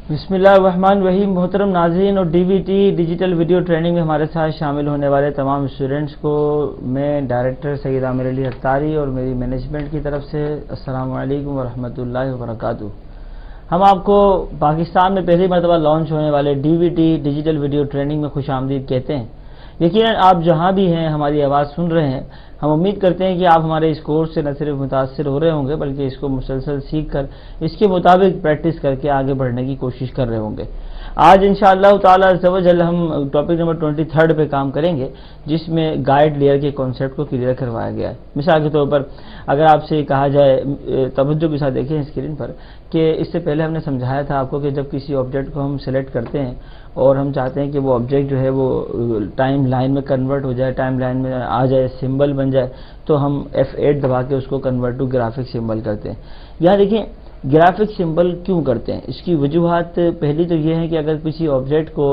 بسم اللہ الرحمن الرحیم۔ محترم ناظرین اور D V T digital video training میں ہمارے ساتھ شامل ہونے والے تمام اسٹوڈنٹس کو میں ڈائریکٹر سید عامر علی اتاری اور میری مینجمنٹ کی طرف سے السلام علیکم ورحمۃ اللہ وبرکاتہ۔ ہم آپ کو پاکستان میں پہلی مرتبہ لانچ ہونے والے D V T digital video training میں خوش آمدید کہتے ہیں۔ یقیناً آپ جہاں بھی ہیں ہماری آواز سن رہے ہیں، ہم امید کرتے ہیں کہ آپ ہمارے اس کورس سے نہ صرف متاثر ہو رہے ہوں گے بلکہ اس کو مسلسل سیکھ کر اس کے مطابق پریکٹس کر کے آگے بڑھنے کی کوشش کر رہے ہوں گے۔ آج انشاءاللہ تعالی عز و جل ہم ٹاپک نمبر 23 پہ کام کریں گے، جس میں گائیڈ لیئر کے کانسیپٹ کو کلیئر کروایا گیا ہے۔ مثال کے طور پر اگر آپ سے کہا جائے، توجہ کے ساتھ دیکھیں اسکرین پر، کہ اس سے پہلے ہم نے سمجھایا تھا آپ کو کہ جب کسی آبجیکٹ کو ہم سلیکٹ کرتے ہیں اور ہم چاہتے ہیں کہ وہ آبجیکٹ جو ہے وہ ٹائم لائن میں کنورٹ ہو جائے، ٹائم لائن میں آ جائے، سمبل بن جائے، تو ہم F8 دبا کے اس کو کنورٹ ٹو گرافک سمبل کرتے ہیں۔ یہاں دیکھیں گرافک سمبل کیوں کرتے ہیں، اس کی وجوہات پہلی تو یہ ہے کہ اگر کسی آبجیکٹ کو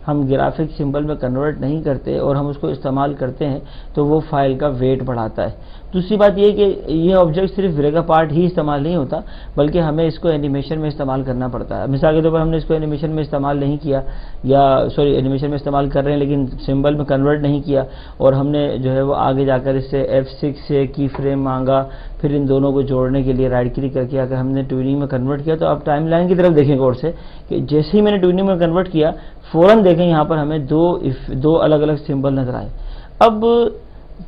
ہم گرافک سمبل میں کنورٹ نہیں کرتے اور ہم اس کو استعمال کرتے ہیں تو وہ فائل کا ویٹ بڑھاتا ہے۔ دوسری بات یہ کہ یہ آبجیکٹ صرف بریکا پارٹ ہی استعمال نہیں ہوتا بلکہ ہمیں اس کو اینیمیشن میں استعمال کرنا پڑتا ہے۔ مثال کے طور پر ہم نے اس کو اینیمیشن میں استعمال نہیں کیا، یا اینیمیشن میں استعمال کر رہے ہیں لیکن سمبل میں کنورٹ نہیں کیا، اور ہم نے جو ہے وہ آگے جا کر اس سے F6 سے کی فریم مانگا، پھر ان دونوں کو جوڑنے کے لیے رائٹ کلک کر کے اگر ہم نے ٹیوننگ میں کنورٹ کیا، تو آپ ٹائم لائن کی طرف دیکھیں غور سے کہ جیسے ہی میں نے ٹیوننگ میں کنورٹ کیا فوراً دیکھیں یہاں پر ہمیں دو الگ الگ سمبل نظر آئے۔ اب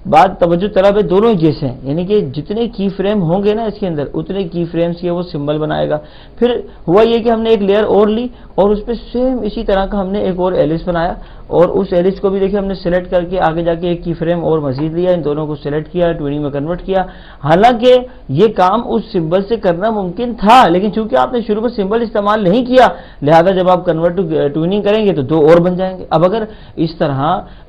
بات توجہ طلب ہے، دونوں جیسے ہیں، یعنی کہ جتنے کی فریم ہوں گے نا اس کے اندر اتنے کی فریمز کے وہ سمبل بنائے گا۔ پھر ہوا یہ کہ ہم نے ایک لیئر اور لی اور اس پہ سیم اسی طرح کا ہم نے ایک اور ایلس بنایا، اور اس ایلس کو بھی دیکھیں ہم نے سلیکٹ کر کے آگے جا کے ایک کی فریم اور مزید لیا، ان دونوں کو سلیکٹ کیا، ٹیوننگ میں کنورٹ کیا۔ حالانکہ یہ کام اس سمبل سے کرنا ممکن تھا لیکن چونکہ آپ نے شروع میں سمبل استعمال نہیں کیا، لہذا جب آپ کنورٹ ٹو ٹیوننگ کریں گے تو دو اور بن جائیں گے۔ اب اگر اس طرح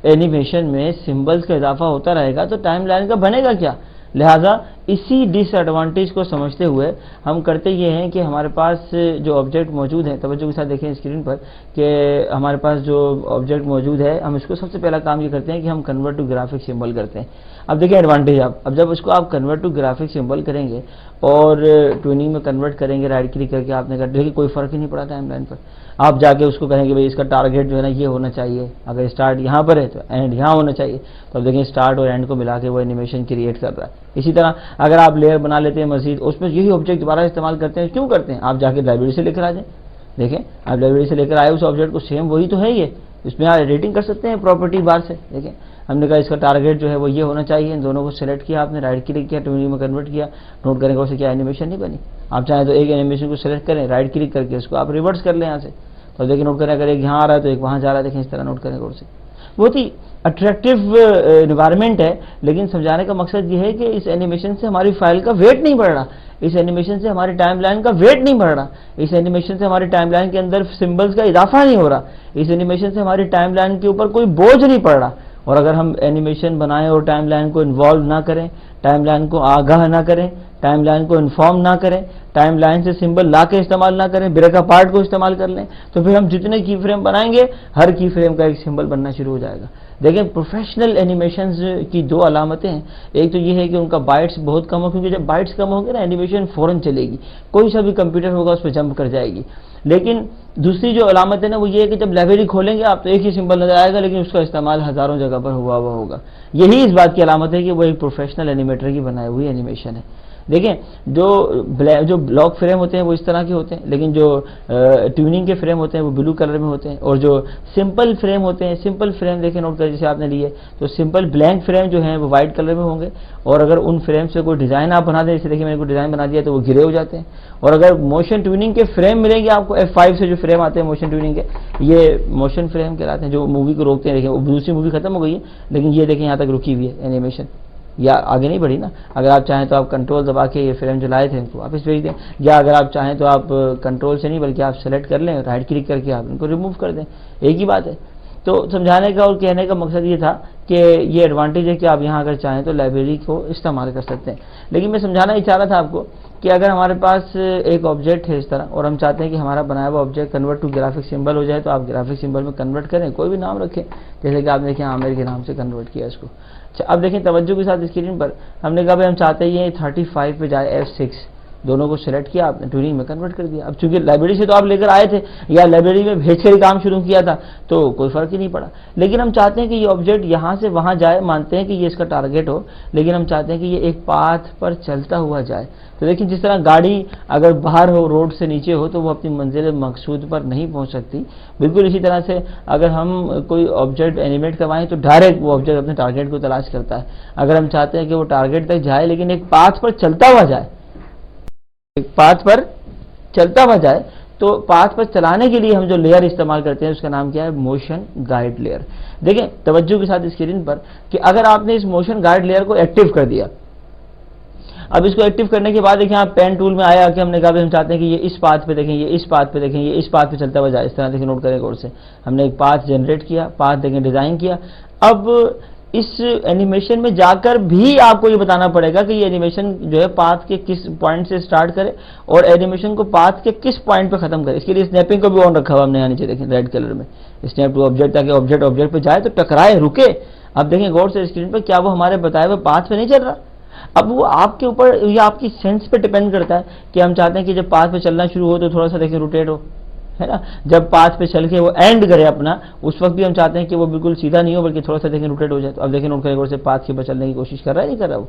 اینیمیشن میں سمبلز کا اضافہ ہوتا رہے گا تو ٹائم لائن کا بنے گا کیا؟ لہذا اسی ڈس ایڈوانٹیج کو سمجھتے ہوئے ہم کرتے یہ ہیں کہ ہمارے پاس جو آبجیکٹ موجود ہے، توجہ کے ساتھ دیکھیں اسکرین پر کہ ہمارے پاس جو آبجیکٹ موجود ہے، ہم اس کو سب سے پہلا کام یہ کرتے ہیں کہ ہم کنورٹ ٹو گرافک سمبل کرتے ہیں۔ اب دیکھیں ایڈوانٹیج، اب جب اس کو آپ کنورٹ ٹو گرافک سمبل کریں گے اور ٹیوننگ میں کنورٹ کریں گے رائٹ کلک کر کے، آپ نے کہا دیکھیں کوئی فرق ہی نہیں پڑا ٹائم لائن پر۔ آپ جا کے اس کو کہیں کہ بھائی اس کا ٹارگیٹ جو ہے نا یہ ہونا چاہیے، اگر اسٹارٹ یہاں پر ہے تو اینڈ یہاں ہونا چاہیے، تو اب دیکھیں اسٹارٹ اور اینڈ کو ملا کے وہ اینیمیشن کریٹ کر رہا ہے۔ اسی طرح اگر آپ لیئر بنا لیتے ہیں مزید، اس میں یہی آبجیکٹ دوبارہ استعمال کرتے ہیں، کیوں کرتے ہیں؟ آپ جا کے لائبریری سے لے کر آ جائیں، دیکھیں آپ لائبریری سے لے کر آئے اس آبجیکٹ کو، سیم وہی تو ہے، اس میں آپ ایڈیٹنگ کر سکتے ہیں پراپرٹی بار سے۔ دیکھیں ہم نے کہا اس کا ٹارگیٹ جو ہے وہ یہ ہونا چاہیے، ان دونوں کو سلیکٹ کیا، آپ نے رائٹ کلک کیا، ٹیوننگ میں کنورٹ کیا، نوٹ کریں گے اسے کیا اینیمیشن نہیں بنی۔ آپ چاہیں تو ایک اینیمیشن کو سلیکٹ کریں، رائٹ کلک کر کے اس کو آپ ریورس کر لیں یہاں سے، تو دیکھیں نوٹ کریں اگر ایک یہاں آ رہا ہے تو ایک وہاں جا رہا ہے، دیکھیں اس طرح نوٹ کریں غور سے۔ بہت ہی اٹریکٹیو انوائرمنٹ ہے، لیکن سمجھانے کا مقصد یہ ہے کہ اس اینیمیشن سے ہماری فائل کا ویٹ نہیں بڑھ رہا، اس اینیمیشن سے ہماری ٹائم لائن کا ویٹ نہیں بڑھ رہا، اس اینیمیشن سے ہماری ٹائم لائن کے اندر سمبلز کا اضافہ نہیں ہو رہا، اس اینیمیشن سے ہماری ٹائم لائن کے اوپر کوئی بوجھ نہیں پڑ رہا۔ اور اگر ہم اینیمیشن بنائیں اور ٹائم لائن کو انوالو نہ کریں، ٹائم لائن کو آگاہ نہ کریں، ٹائم لائن کو انفارم نہ کریں، ٹائم لائن سے سمبل لا کے استعمال نہ کریں، بریکا پارٹ کو استعمال کر لیں، تو پھر ہم جتنے کی فریم بنائیں گے ہر کی فریم کا ایک سمبل بننا شروع ہو جائے گا۔ دیکھیں پروفیشنل اینیمیشنز کی دو علامتیں ہیں، ایک تو یہ ہے کہ ان کا بائٹس بہت کم ہو، کیونکہ جب بائٹس کم ہوں گے نا اینیمیشن فوراً چلے گی، کوئی سا بھی کمپیوٹر ہوگا اس پہ جمپ کر جائے گی۔ لیکن دوسری جو علامت ہے نا وہ یہ ہے کہ جب لائبریری کھولیں گے آپ تو ایک ہی سمبل نظر آئے گا لیکن اس کا استعمال ہزاروں جگہ پر ہوا ہوگا۔ یہی اس بات کی علامت ہے کہ وہ ایک پروفیشنل اینیمیٹر کی بنائی ہوئی اینیمیشن ہے۔ دیکھیں جو بلاک فریم ہوتے ہیں وہ اس طرح کے ہوتے ہیں، لیکن جو ٹیوننگ کے فریم ہوتے ہیں وہ بلو کلر میں ہوتے ہیں، اور جو سمپل فریم ہوتے ہیں، سمپل فریم دیکھیں نوٹ کر جیسے آپ نے لیے تو سمپل بلینک فریم جو ہیں وہ وائٹ کلر میں ہوں گے، اور اگر ان فریم سے کوئی ڈیزائن آپ بنا دیں، جیسے دیکھیں میں نے کوئی ڈیزائن بنا دیا تو وہ گرے ہو جاتے ہیں۔ اور اگر موشن ٹیوننگ کے فریم ملیں گے آپ کو F5 سے جو فریم آتے ہیں موشن ٹیوننگ کے، یہ موشن فریم کہلاتے ہیں جو مووی کو روکتے ہیں۔ دیکھیں وہ دوسری مووی ختم ہو گئی ہے لیکن یہ دیکھیں یہاں تک رکی ہوئی ہے اینیمیشن، یا آگے نہیں بڑھی نا۔ اگر آپ چاہیں تو آپ کنٹرول دبا کے یہ فریم جو لائے تھے ان کو واپس بھیج دیں، یا اگر آپ چاہیں تو آپ کنٹرول سے نہیں بلکہ آپ سلیکٹ کر لیں، رائٹ کلک کر کے آپ ان کو ریموو کر دیں، ایک ہی بات ہے۔ تو سمجھانے کا اور کہنے کا مقصد یہ تھا کہ یہ ایڈوانٹیج ہے کہ آپ یہاں اگر چاہیں تو لائبریری کو استعمال کر سکتے ہیں۔ لیکن میں سمجھانا یہ چاہ رہا تھا آپ کو کہ اگر ہمارے پاس ایک آبجیکٹ ہے اس طرح اور ہم چاہتے ہیں کہ ہمارا بنایا ہوا object convert to graphic symbol ہو جائے، تو آپ گرافک سمبل میں کنورٹ کریں، کوئی بھی نام رکھیں، جیسے کہ آپ نے دیکھیں عامر کے نام سے کنورٹ کیا اس کو۔ اچھا اب دیکھیں توجہ کے ساتھ اسکرین پر ہم نے کہا بھائی ہم چاہتے ہیں 35 پہ جائے F6، دونوں کو سلیکٹ کیا، آپ نے ٹوننگ میں کنورٹ کر دیا۔ اب چونکہ لائبریری سے تو آپ لے کر آئے تھے یا لائبریری میں بھیج کر کام شروع کیا تھا تو کوئی فرق ہی نہیں پڑا، لیکن ہم چاہتے ہیں کہ یہ آبجیکٹ یہاں سے وہاں جائے، مانتے ہیں کہ یہ اس کا ٹارگیٹ ہو، لیکن ہم چاہتے ہیں کہ یہ ایک پاتھ پر چلتا ہوا جائے۔ تو دیکھیں جس طرح گاڑی اگر باہر ہو، روڈ سے نیچے ہو، تو وہ اپنی منزل مقصود پر نہیں پہنچ سکتی، بالکل اسی طرح سے اگر ہم کوئی آبجیکٹ اینیمیٹ کروائیں تو ڈائریکٹ وہ آبجیکٹ اپنے ٹارگیٹ کو تلاش کرتا ہے۔ اگر ہم چاہتے ہیں کہ وہ ٹارگیٹ تک جائے لیکن ایک پاتھ پر چلتا ہوا جائے، ایک پاتھ پر چلتا ہوا جائے، تو پاتھ پر چلانے کے لیے ہم جو لیئر استعمال کرتے ہیں اس کا نام کیا ہے؟ Motion guide layer. دیکھیں توجہ کے ساتھ اسکرین پر کہ اگر آپ نے اس موشن گائیڈ لیئر کو ایکٹیو کر دیا، اب اس کو ایکٹیو کرنے کے بعد دیکھیں آپ پین ٹول میں آیا کہ ہم نے کہا ہم چاہتے ہیں کہ یہ اس پاتھ پہ دیکھیں، یہ اس پاتھ پہ دیکھیں، یہ اس پاتھ پہ چلتا ہوا جائے، اس طرح دیکھیں نوٹ کریں غور سے، ہم نے ایک پاتھ جنریٹ کیا، پاتھ دیکھیں ڈیزائن کیا۔ اب اس اینیمیشن میں جا کر بھی آپ کو یہ بتانا پڑے گا کہ یہ اینیمیشن جو ہے پاتھ کے کس پوائنٹ سے سٹارٹ کرے اور اینیمیشن کو پاتھ کے کس پوائنٹ پہ ختم کرے۔ اس کے لیے اسنیپنگ کو بھی آن رکھا ہوا ہم نے یہاں نیچے دیکھیں ریڈ کلر میں، اسنیپ ٹو آبجیکٹ، تاکہ آبجیکٹ پہ جائے تو ٹکرائے، رکے۔ اب دیکھیں غور سے اسکرین پہ، کیا وہ ہمارے بتائے ہوئے پاتھ پہ نہیں چل رہا؟ اب وہ آپ کے اوپر یا آپ کی سینس پہ ڈپینڈ کرتا ہے کہ ہم چاہتے ہیں کہ جب پاتھ پہ چلنا شروع ہو تو تھوڑا سا دیکھیں روٹیٹ ہو، ہے نا، جب پاتھ پہ چل کے وہ اینڈ کرے اپنا، اس وقت بھی ہم چاہتے ہیں کہ وہ بالکل سیدھا نہیں ہو بلکہ تھوڑا سا دیکھیں روٹیٹ ہو جائے۔ تو اب دیکھیں نوٹ کریں غور سے، پاتھ کے اوپر چلنے کی کوشش کر رہا ہے نہیں کر رہا وہ،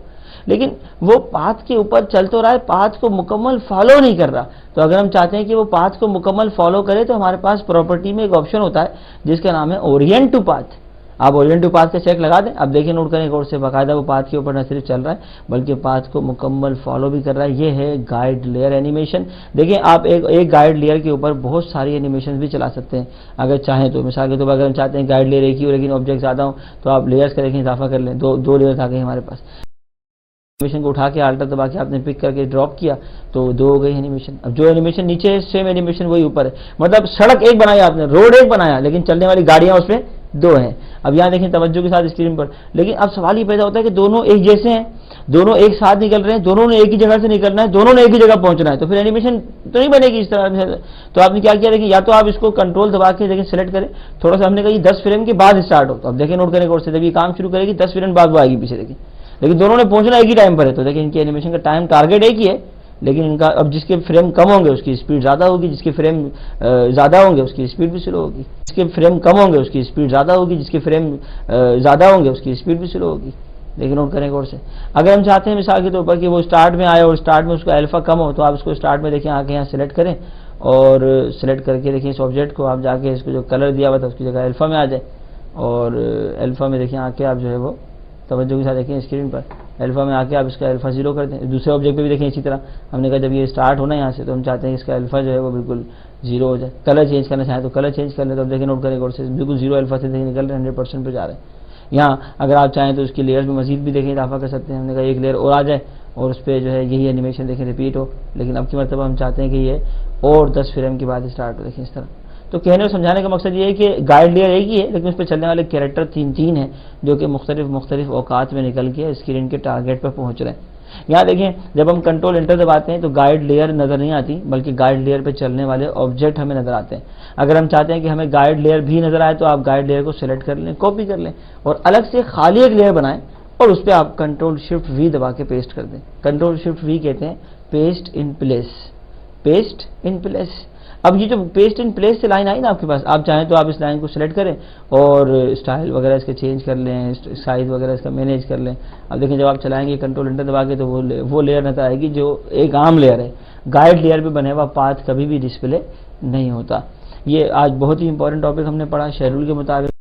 لیکن وہ پاتھ کے اوپر چل تو رہا ہے، پاتھ کو مکمل فالو نہیں کر رہا۔ تو اگر ہم چاہتے ہیں کہ وہ پاتھ کو مکمل فالو کرے تو ہمارے پاس پراپرٹی میں ایک آپشن ہوتا ہے جس کا نام ہے اورینٹ ٹو پاتھ۔ آپ اورینٹ ٹو پاتھ کا چیک لگا دیں، اب دیکھیں نوٹ کریں غور سے، باقاعدہ وہ پاتھ کے اوپر نہ صرف چل رہا ہے بلکہ پاتھ کو مکمل فالو بھی کر رہا ہے۔ یہ ہے گائیڈ لیئر اینیمیشن۔ دیکھیں آپ ایک گائیڈ لیئر کے اوپر بہت ساری اینیمیشن بھی چلا سکتے ہیں اگر چاہیں تو۔ مثال کے طور پر اگر ہم چاہتے ہیں گائیڈ لیئر ایک ہی ہو لیکن آبجیکٹ زیادہ ہوں تو آپ لیئرز کا دیکھیں اضافہ کر لیں، دو لیئرز آ گئی ہمارے پاس۔ اینیمیشن کو اٹھا کے آلٹر دبا کے آپ نے پک کر کے ڈراپ کیا تو دو ہو گئی اینیمیشن۔ اب جو اینیمیشن نیچے ہے سیم اینیمیشن وہی اوپر ہے، مطلب سڑک ایک بنایا آپ نے، روڈ ایک بنایا، لیکن چلنے والی گاڑیاں اس میں دو ہیں۔ اب یہاں دیکھیں توجہ کے ساتھ اسکرین پر، لیکن اب سوال یہ پیدا ہوتا ہے کہ دونوں ایک جیسے ہیں، دونوں ایک ساتھ نکل رہے ہیں، دونوں نے ایک ہی جگہ سے نکلنا ہے، دونوں نے ایک ہی جگہ پہنچنا ہے، تو پھر اینیمیشن تو نہیں بنے گی اس طرح سے۔ تو آپ نے کیا کیا، دیکھیں یا تو آپ اس کو کنٹرول دبا کے دیکھیں سلیکٹ کریں، تھوڑا سا ہم نے کہا یہ 10 فریم کے بعد اسٹارٹ ہو، تو اب دیکھیں نوٹ کریں غور سے، جب یہ کام شروع کرے گی 10 فریم بعد وہ آئے گی پیچھے دیکھیں، لیکن دونوں نے پہنچنا ایک ہی ٹائم پر ہے، تو دیکھیں ان کی اینیمیشن کا ٹائم ٹارگیٹ ایک ہی ہے، لیکن ان کا اب جس کے فریم کم ہوں گے اس کی اسپیڈ زیادہ ہوگی، جس کے فریم زیادہ ہوں گے اس کی اسپیڈ بھی سلو ہوگی، جس کے فریم کم ہوں گے اس کی اسپیڈ زیادہ ہوگی، جس کے فریم زیادہ ہوں گے اس کی اسپیڈ بھی سلو ہوگی۔ لیکن نوٹ کریں غور سے، اگر ہم چاہتے ہیں مثال کے طور پر کہ وہ اسٹارٹ میں آئے اور اسٹارٹ میں اس کا الفا کم ہو تو آپ اس کو اسٹارٹ میں دیکھیں آ کے یہاں سلیکٹ کریں اور سلیکٹ کر کے دیکھیں اس آبجیکٹ کو، آپ جا کے اس کو جو کلر دیا ہوا تھا اس کی جگہ الفا میں آ جائے اور الفا میں دیکھیں آ کے آپ جو ہے وہ توجہ کے ساتھ دیکھیں اسکرین پر، الفا میں آ کے آپ اس کا الفا 0 کر دیں۔ دوسرے آبجیکٹ پہ بھی دیکھیں اسی طرح، ہم نے کہا جب یہ اسٹارٹ ہونا ہے یہاں سے تو ہم چاہتے ہیں اس کا الفا جو ہے وہ بالکل 0 ہو جائے۔ کلر چینج کرنا چاہیں تو کلر چینج کر لیں، تو اب دیکھیں نوٹ کریں غور سے، بالکل 0 الفا سے دیکھیں نکل رہے ہیں، 100% پہ جا رہے ہیں۔ یہاں اگر آپ چاہیں تو اس کی لیئرز میں مزید بھی دیکھیں اضافہ کر سکتے ہیں، ہم نے کہا ایک لیئر اور آ جائے اور اس پہ جو ہے یہی اینیمیشن دیکھیں ریپیٹ ہو، لیکن اب کی مرتبہ ہم چاہتے ہیں کہ یہ اور 10 فریم کے بعد اسٹارٹ ہو، دیکھیں اس طرح۔ تو کہنے اور سمجھانے کا مقصد یہ ہے کہ گائیڈ لیئر ایک ہی ہے لیکن اس پہ چلنے والے کیریکٹر تین ہیں جو کہ مختلف اوقات میں نکل کے اسکرین کے ٹارگیٹ پہ پہنچ رہے ہیں۔ یہاں دیکھیں جب ہم کنٹرول انٹر دباتے ہیں تو گائیڈ لیئر نظر نہیں آتی بلکہ گائیڈ لیئر پہ چلنے والے آبجیکٹ ہمیں نظر آتے ہیں۔ اگر ہم چاہتے ہیں کہ ہمیں گائیڈ لیئر بھی نظر آئے تو آپ گائیڈ لیئر کو سلیکٹ کر لیں، کاپی کر لیں اور الگ سے خالی ایک لیئر بنائیں اور اس پہ آپ کنٹرول شفٹ وی دبا کے پیسٹ کر دیں۔ کنٹرول شفٹ وی کہتے ہیں paste in place, paste in place. اب یہ جو پیسٹ ان پلیس سے لائن آئی نا آپ کے پاس، آپ چاہیں تو آپ اس لائن کو سلیکٹ کریں اور اسٹائل وغیرہ اس کے چینج کر لیں، سائز وغیرہ اس کا مینیج کر لیں۔ اب دیکھیں جب آپ چلائیں گے کنٹرول انٹر دبا کے تو وہ لیئر نظر آئے گی جو ایک عام لیئر ہے۔ گائیڈ لیئر پہ بنے ہوا پاتھ کبھی بھی ڈسپلے نہیں ہوتا۔ یہ آج بہت ہی امپورٹنٹ ٹاپک ہم نے پڑھا، شیڈول کے مطابق